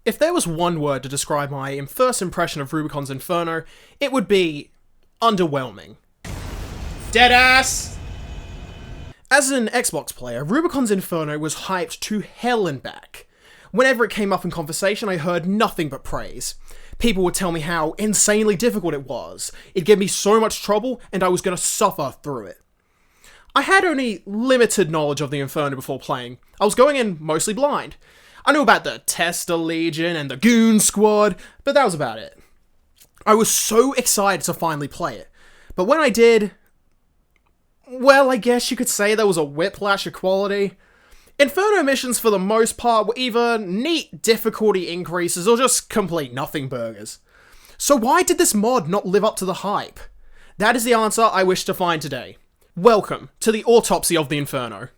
If there was one word to describe my first impression of Rubicon's Inferno, it would be underwhelming. Deadass! As an Xbox player, Rubicon's Inferno was hyped to hell and back. Whenever it came up in conversation, I heard nothing but praise. People would tell me how insanely difficult it was. It gave me so much trouble, and I was going to suffer through it. I had only limited knowledge of the Inferno before playing. I was going in mostly blind. I knew about the Tester Legion and the Goon Squad, but that was about it. I was so excited to finally play it. But when I did, well, I guess you could say there was a whiplash of quality. Inferno missions for the most part were either neat difficulty increases or just complete nothing burgers. So why did this mod not live up to the hype? That is the answer I wish to find today. Welcome to the Autopsy of the Inferno.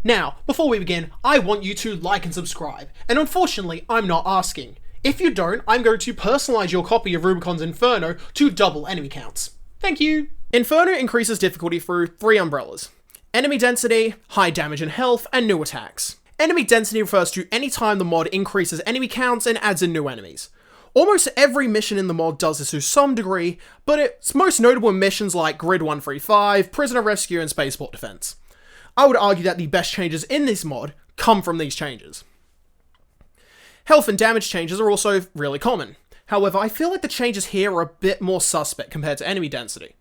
Now, before we begin, I want you to like and subscribe, and unfortunately, I'm not asking. If you don't, I'm going to personalize your copy of Rubicon's Inferno to double enemy counts. Thank you! Inferno increases difficulty through 3 umbrellas. Enemy density, high damage and health, and new attacks. Enemy density refers to any time the mod increases enemy counts and adds in new enemies. Almost every mission in the mod does this to some degree, but it's most notable in missions like Grid 135, Prisoner Rescue, and Spaceport Defense. I would argue that the best changes in this mod come from these changes. Health and damage changes are also really common. However, I feel like the changes here are a bit more suspect compared to enemy density.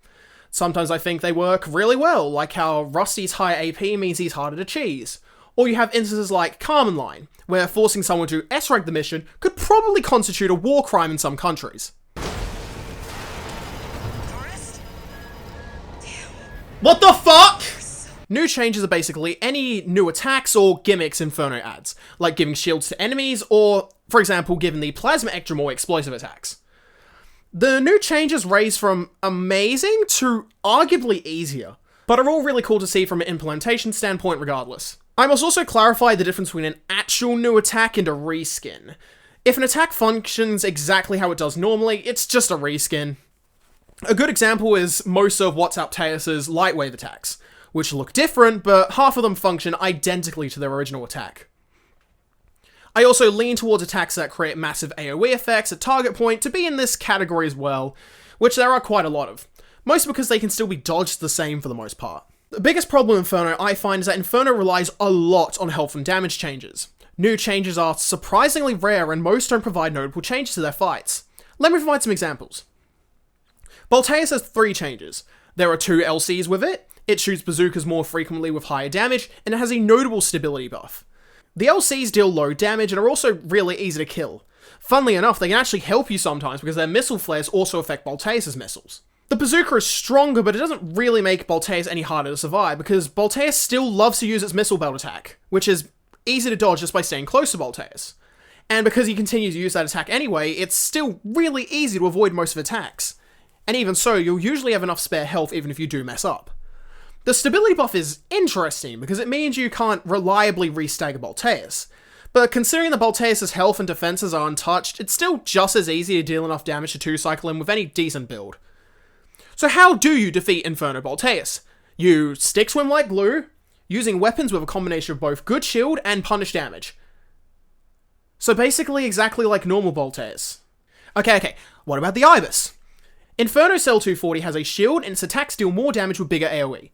Sometimes I think they work really well, like how Rusty's higher AP means he's harder to cheese. Or you have instances like Carmen Line, where forcing someone to S-rank the mission could probably constitute a war crime in some countries. What the fuck?! New changes are basically any new attacks or gimmicks Inferno adds, like giving shields to enemies, or, for example, giving the Plasma extra more explosive attacks. The new changes range from amazing to arguably easier, but are all really cool to see from an implementation standpoint regardless. I must also clarify the difference between an actual new attack and a reskin. If an attack functions exactly how it does normally, it's just a reskin. A good example is most of Autopsy's light wave attacks, which look different, but half of them function identically to their original attack. I also lean towards attacks that create massive AoE effects at target point to be in this category as well, which there are quite a lot of, mostly because they can still be dodged the same for the most part. The biggest problem with Inferno I find is that Inferno relies a lot on health and damage changes. New changes are surprisingly rare and most don't provide notable changes to their fights. Let me provide some examples. Bolteus has 3 changes. There are 2 LCs with it shoots bazookas more frequently with higher damage, and it has a notable stability buff. The LCs deal low damage and are also really easy to kill. Funnily enough, they can actually help you sometimes because their missile flares also affect Bolteus' missiles. The bazooka is stronger, but it doesn't really make Bolteus any harder to survive because Bolteus still loves to use its missile belt attack, which is easy to dodge just by staying close to Bolteus. And because he continues to use that attack anyway, it's still really easy to avoid most of attacks. And even so, you'll usually have enough spare health even if you do mess up. The stability buff is interesting because it means you can't reliably re-stagger Bolteus, but considering that Bolteus' health and defenses are untouched, it's still just as easy to deal enough damage to 2-cycle him with any decent build. So how do you defeat Inferno Bolteus? You stick to him like glue, using weapons with a combination of both good shield and punish damage. So basically exactly like normal Bolteus. Okay, what about the Ibis? Inferno Cell 240 has a shield and its attacks deal more damage with bigger AoE.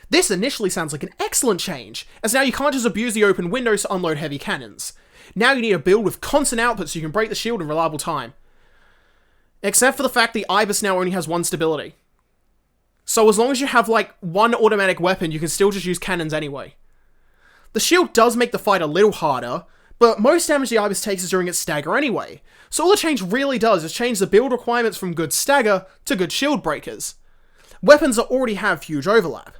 This initially sounds like an excellent change, as now you can't just abuse the open windows to unload heavy cannons. Now you need a build with constant output so you can break the shield in reliable time. Except for the fact the Ibis now only has 1 stability. So as long as you have like 1 automatic weapon, you can still just use cannons anyway. The shield does make the fight a little harder, but most damage the Ibis takes is during its stagger anyway. So all the change really does is change the build requirements from good stagger to good shield breakers. Weapons that already have huge overlap.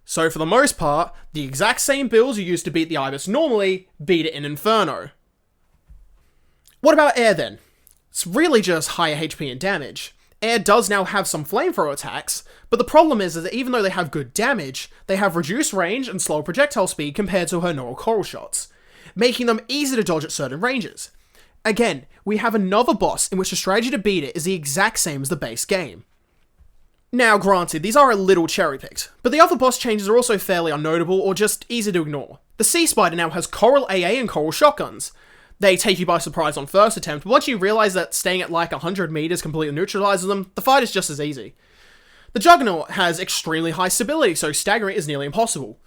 So for the most part, the exact same builds you used to beat the Ibis normally, beat it in Inferno. What about Air then? It's really just higher HP and damage. Air does now have some flamethrower attacks, but the problem is that even though they have good damage, they have reduced range and slower projectile speed compared to her normal coral shots, making them easy to dodge at certain ranges. Again, we have another boss in which the strategy to beat it is the exact same as the base game. Now granted, these are a little cherry-picked, but the other boss changes are also fairly unnotable or just easy to ignore. The Sea Spider now has Coral AA and Coral shotguns. They take you by surprise on first attempt, but once you realise that staying at like 100 meters completely neutralises them, the fight is just as easy. The Juggernaut has extremely high stability, so staggering is nearly impossible.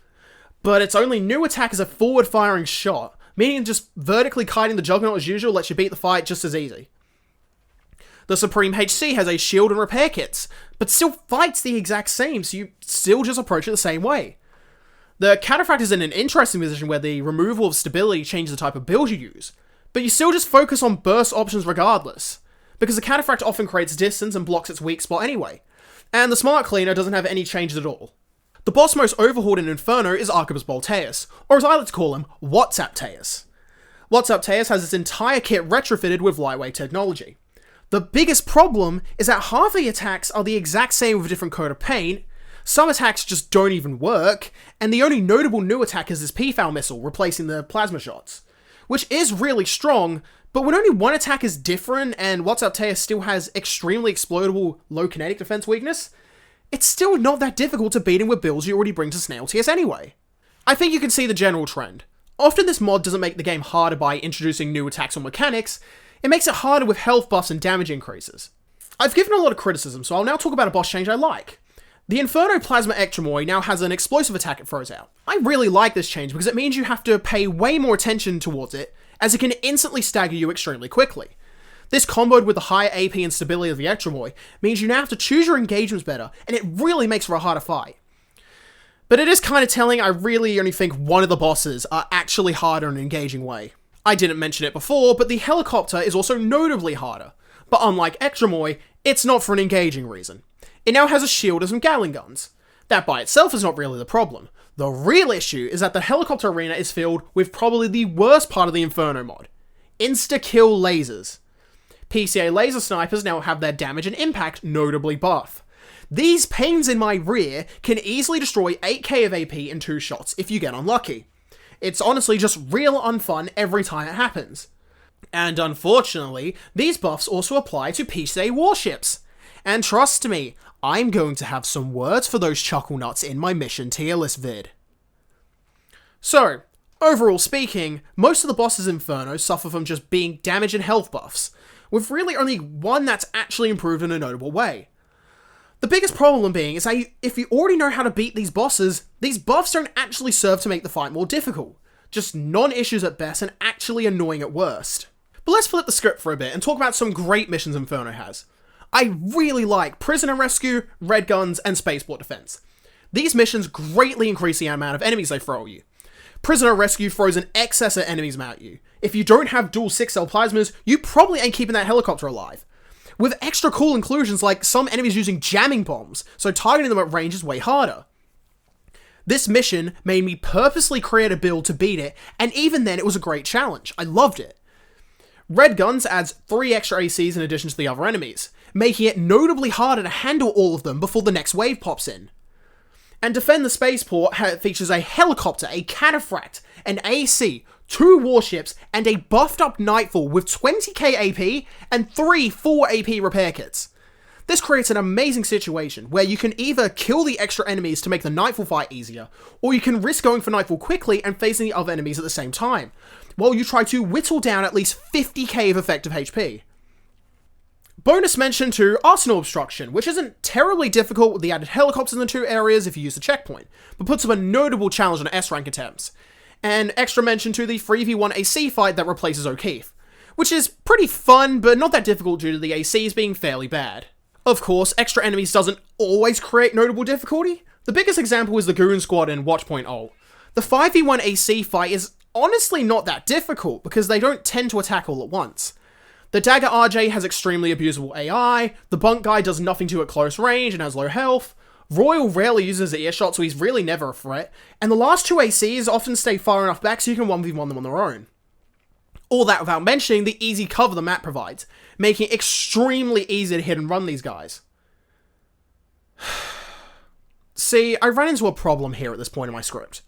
But its only new attack is a forward-firing shot, meaning just vertically kiting the Juggernaut as usual lets you beat the fight just as easy. The Supreme HC has a shield and repair kits, but still fights the exact same, so you still just approach it the same way. The Cataphract is in an interesting position where the removal of stability changes the type of build you use, but you still just focus on burst options regardless, because the Cataphract often creates distance and blocks its weak spot anyway, and the Smart Cleaner doesn't have any changes at all. The boss most overhauled in Inferno is Arquebus Bolteus, or as I like to call him, WhatsApp-Teus. WhatsApp-Teus has its entire kit retrofitted with lightweight technology. The biggest problem is that half the attacks are the exact same with a different coat of paint, some attacks just don't even work, and the only notable new attack is this PFAL missile replacing the plasma shots, which is really strong, but when only one attack is different and WhatsApp-Teus still has extremely explodable low kinetic defense weakness, it's still not that difficult to beat him with builds you already bring to Snail TS anyway. I think you can see the general trend. Often this mod doesn't make the game harder by introducing new attacks or mechanics, it makes it harder with health buffs and damage increases. I've given a lot of criticism, so I'll now talk about a boss change I like. The Inferno Plasma Ectremoy now has an explosive attack it throws out. I really like this change because it means you have to pay way more attention towards it, as it can instantly stagger you extremely quickly. This comboed with the higher AP and stability of the Ectremoy means you now have to choose your engagements better, and it really makes for a harder fight. But it is kind of telling I really only think one of the bosses are actually harder in an engaging way. I didn't mention it before, but the helicopter is also notably harder. But unlike Ectremoy, it's not for an engaging reason. It now has a shield and some Gatling guns. That by itself is not really the problem. The real issue is that the helicopter arena is filled with probably the worst part of the Inferno mod. Insta-kill lasers. PCA laser snipers now have their damage and impact notably buff. These pains in my rear can easily destroy 8k of AP in 2 shots if you get unlucky. It's honestly just real unfun every time it happens. And unfortunately, these buffs also apply to PCA warships. And trust me, I'm going to have some words for those chuckle nuts in my mission tier list vid. So, overall speaking, most of the bosses in Inferno suffer from just being damage and health buffs, with really only one that's actually improved in a notable way. The biggest problem being is that if you already know how to beat these bosses, these buffs don't actually serve to make the fight more difficult. Just non-issues at best and actually annoying at worst. But let's flip the script for a bit and talk about some great missions Inferno has. I really like Prisoner Rescue, Red Guns, and Spaceport Defense. These missions greatly increase the amount of enemies they throw at you. Prisoner Rescue throws an excess of enemies at you. If you don't have dual 6-cell plasmas, you probably ain't keeping that helicopter alive. With extra cool inclusions like some enemies using jamming bombs, so targeting them at range is way harder. This mission made me purposely create a build to beat it, and even then it was a great challenge. I loved it. Red Guns adds 3 extra ACs in addition to the other enemies, making it notably harder to handle all of them before the next wave pops in. And Defend the Spaceport features a helicopter, a Cataphract, an AC, 2 warships, and a buffed up Nightfall with 20k AP and 3 full AP repair kits. This creates an amazing situation where you can either kill the extra enemies to make the Nightfall fight easier, or you can risk going for Nightfall quickly and facing the other enemies at the same time, while you try to whittle down at least 50k of effective HP. Bonus mention to Arsenal Obstruction, which isn't terribly difficult with the added helicopters in the 2 areas if you use the checkpoint, but puts up a notable challenge on S-rank attempts. And extra mention to the 3v1 AC fight that replaces O'Keefe, which is pretty fun, but not that difficult due to the ACs being fairly bad. Of course, extra enemies doesn't always create notable difficulty. The biggest example is the Goon Squad in Watchpoint Ult. The 5v1 AC fight is honestly not that difficult, because they don't tend to attack all at once. The Dagger RJ has extremely abusable AI, the Bunk Guy does nothing to at close range and has low health, Royal rarely uses earshot so he's really never a threat, and the last 2 ACs often stay far enough back so you can 1v1 them on their own. All that without mentioning the easy cover the map provides, making it extremely easy to hit and run these guys. See, I ran into a problem here at this point in my script.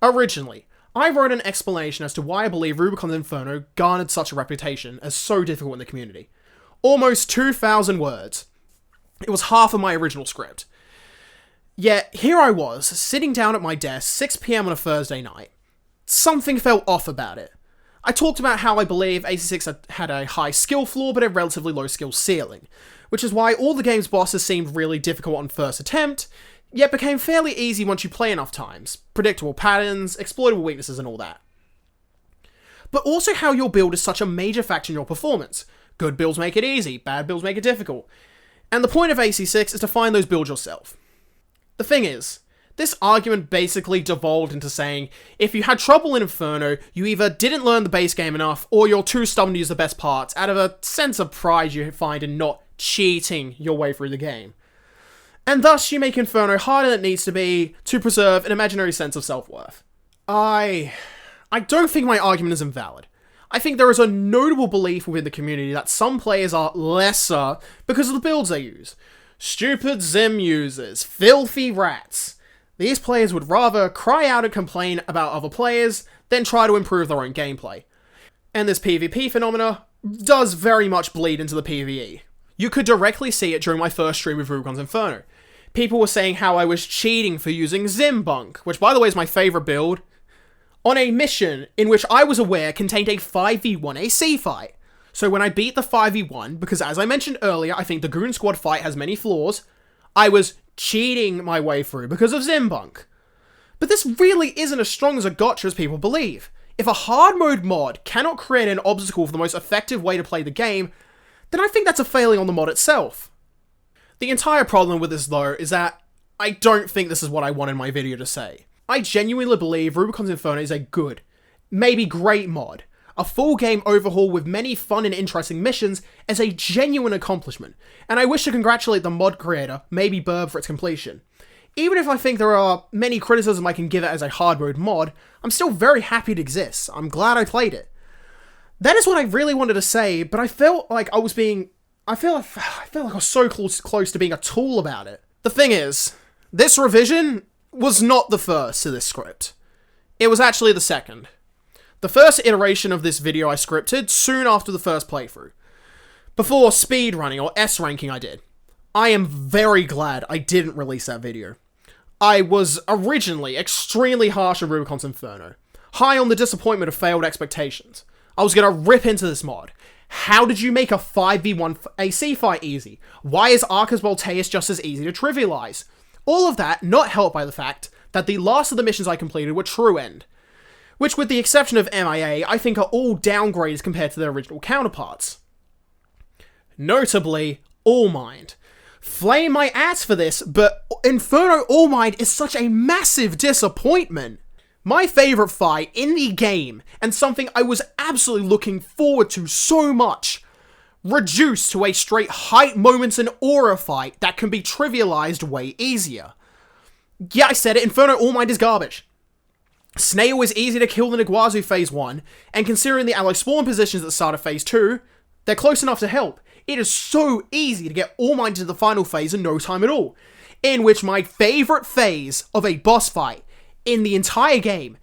Originally, I wrote an explanation as to why I believe Rubicon's Inferno garnered such a reputation as so difficult in the community. Almost 2,000 words. It was half of my original script. Yet, here I was, sitting down at my desk, 6 PM on a Thursday night. Something felt off about it. I talked about how I believe AC6 had a high skill floor but a relatively low skill ceiling, which is why all the game's bosses seemed really difficult on first attempt, yet became fairly easy once you play enough times. Predictable patterns, exploitable weaknesses, and all that. But also how your build is such a major factor in your performance. Good builds make it easy, bad builds make it difficult. And the point of AC6 is to find those builds yourself. The thing is, this argument basically devolved into saying, if you had trouble in Inferno, you either didn't learn the base game enough, or you're too stubborn to use the best parts, out of a sense of pride you find in not cheating your way through the game. And thus you make Inferno harder than it needs to be to preserve an imaginary sense of self-worth. I don't think my argument is invalid. I think there is a notable belief within the community that some players are lesser because of the builds they use. Stupid Zim users, filthy rats. These players would rather cry out and complain about other players than try to improve their own gameplay. And this PvP phenomena does very much bleed into the PvE. You could directly see it during my first stream with Rubicon's Inferno. People were saying how I was cheating for using Zimbunk, which by the way is my favourite build, on a mission in which I was aware contained a 5v1 AC fight. So when I beat the 5v1, because as I mentioned earlier, I think the Goon Squad fight has many flaws, I was cheating my way through because of Zimbunk. But this really isn't as strong as a gotcha as people believe. If a hard mode mod cannot create an obstacle for the most effective way to play the game, then I think that's a failing on the mod itself. The entire problem with this though is that I don't think this is what I want in my video to say. I genuinely believe Rubicon's Inferno is a good, maybe great mod. A full game overhaul with many fun and interesting missions is a genuine accomplishment, and I wish to congratulate the mod creator, maybe Burb, for its completion. Even if I think there are many criticisms I can give it as a hard mode mod, I'm still very happy it exists. I'm glad I played it. That is what I really wanted to say, but I felt like I was so close to being a tool about it. The thing is, this revision was not the first to this script. It was actually the second. The first iteration of this video I scripted soon after the first playthrough. Before speedrunning or S ranking I did. I am very glad I didn't release that video. I was originally extremely harsh on Rubicon's Inferno. High on the disappointment of failed expectations. I was gonna rip into this mod. How did you make a 5v1 AC fight easy? Why is Arcus Voltaeus just as easy to trivialize? All of that not helped by the fact that the last of the missions I completed were true end, which with the exception of MIA, I think are all downgrades compared to their original counterparts. Notably, All Mind. Flame my ass for this, but Inferno All Mind is such a massive disappointment. My favourite fight in the game, and something I was absolutely looking forward to so much, reduced to a straight height moments and aura fight that can be trivialized way easier. Yeah, I said it, Inferno All Mind is garbage. Snail is easy to kill than Iguazu Phase 1, and considering the ally spawn positions at the start of Phase 2, they're close enough to help. It is so easy to get All Mind to the final phase in no time at all, in which my favourite phase of a boss fight in the entire game,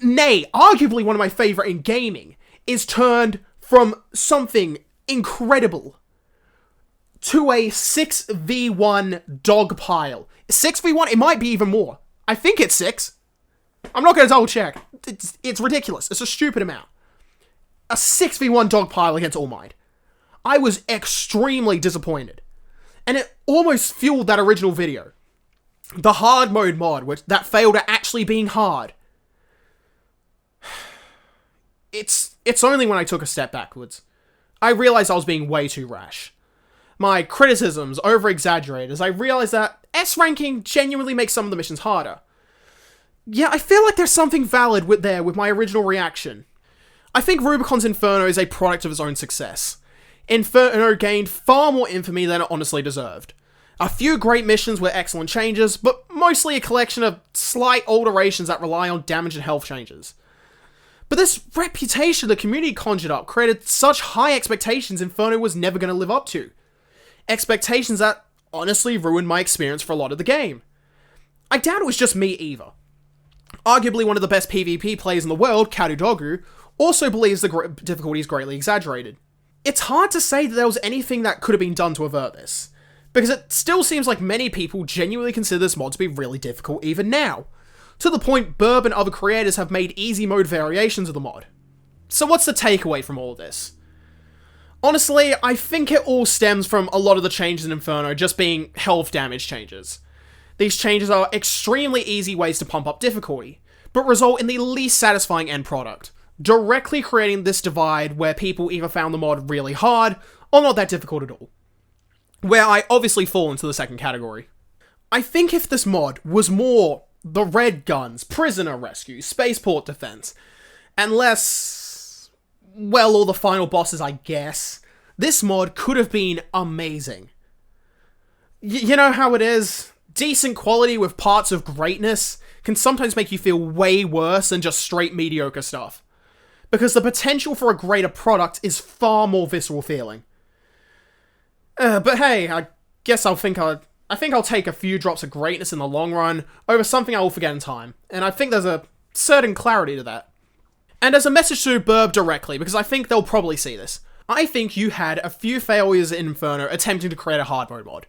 nay, arguably one of my favourite in gaming, is turned from something incredible to a 6v1 dog pile. 6v1? It might be even more. I think it's 6. I'm not going to double check. It's ridiculous. It's a stupid amount. A 6v1 dog pile against All Might. I was extremely disappointed. And it almost fueled that original video. The hard mode mod, that failed at actually being hard. It's only when I took a step backwards. I realized I was being way too rash. My criticisms over-exaggerated as I realized that S ranking genuinely makes some of the missions harder. Yeah, I feel like there's something valid with my original reaction. I think Rubicon's Inferno is a product of its own success. Inferno gained far more infamy than it honestly deserved. A few great missions were excellent changes, but mostly a collection of slight alterations that rely on damage and health changes. But this reputation the community conjured up created such high expectations Inferno was never going to live up to. Expectations that honestly ruined my experience for a lot of the game. I doubt it was just me either. Arguably one of the best PvP players in the world, Karudogu, also believes the difficulty is greatly exaggerated. It's hard to say that there was anything that could have been done to avert this, because it still seems like many people genuinely consider this mod to be really difficult even now, to the point Burb and other creators have made easy mode variations of the mod. So what's the takeaway from all of this? Honestly, I think it all stems from a lot of the changes in Inferno just being health damage changes. These changes are extremely easy ways to pump up difficulty, but result in the least satisfying end product, directly creating this divide where people either found the mod really hard or not that difficult at all. Where I obviously fall into the second category. I think if this mod was more the red guns, prisoner rescue, spaceport defense, and less, well, all the final bosses, I guess, this mod could have been amazing. You know how it is? Decent quality with parts of greatness can sometimes make you feel way worse than just straight mediocre stuff. Because the potential for a greater product is far more visceral feeling. But hey, I think I'll take a few drops of greatness in the long run over something I will forget in time, and I think there's a certain clarity to that. And as a message to Burb directly, because I think they'll probably see this, I think you had a few failures in Inferno attempting to create a hard mode mod,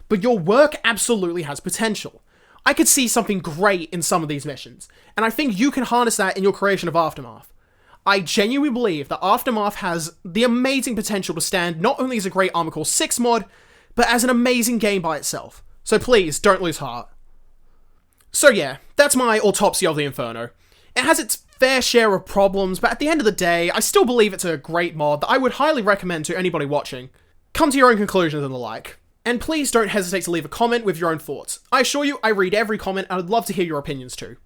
but your work absolutely has potential. I could see something great in some of these missions, and I think you can harness that in your creation of Aftermath. I genuinely believe that Aftermath has the amazing potential to stand not only as a great Armored Core 6 mod, but as an amazing game by itself. So please, don't lose heart. So yeah, that's my Autopsy of the Inferno. It has its fair share of problems, but at the end of the day, I still believe it's a great mod that I would highly recommend to anybody watching. Come to your own conclusions and the like. And please don't hesitate to leave a comment with your own thoughts. I assure you, I read every comment and I'd love to hear your opinions too.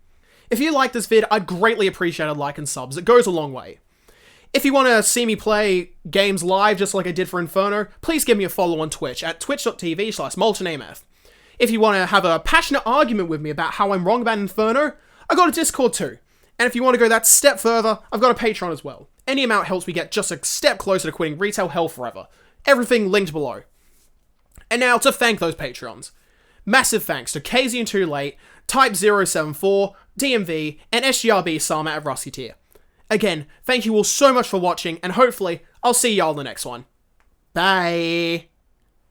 If you like this vid, I'd greatly appreciate a like and subs. It goes a long way. If you want to see me play games live just like I did for Inferno, please give me a follow on Twitch at twitch.tv/moltenamf. If you want to have a passionate argument with me about how I'm wrong about Inferno, I got a Discord too. And if you want to go that step further, I've got a Patreon as well. Any amount helps me get just a step closer to quitting retail hell forever. Everything linked below. And now to thank those Patreons. Massive thanks to KZN Too Late, Type074, DMV, and SGRB Sama at Rusty Tier. Again, thank you all so much for watching, and hopefully, I'll see y'all in the next one. Bye!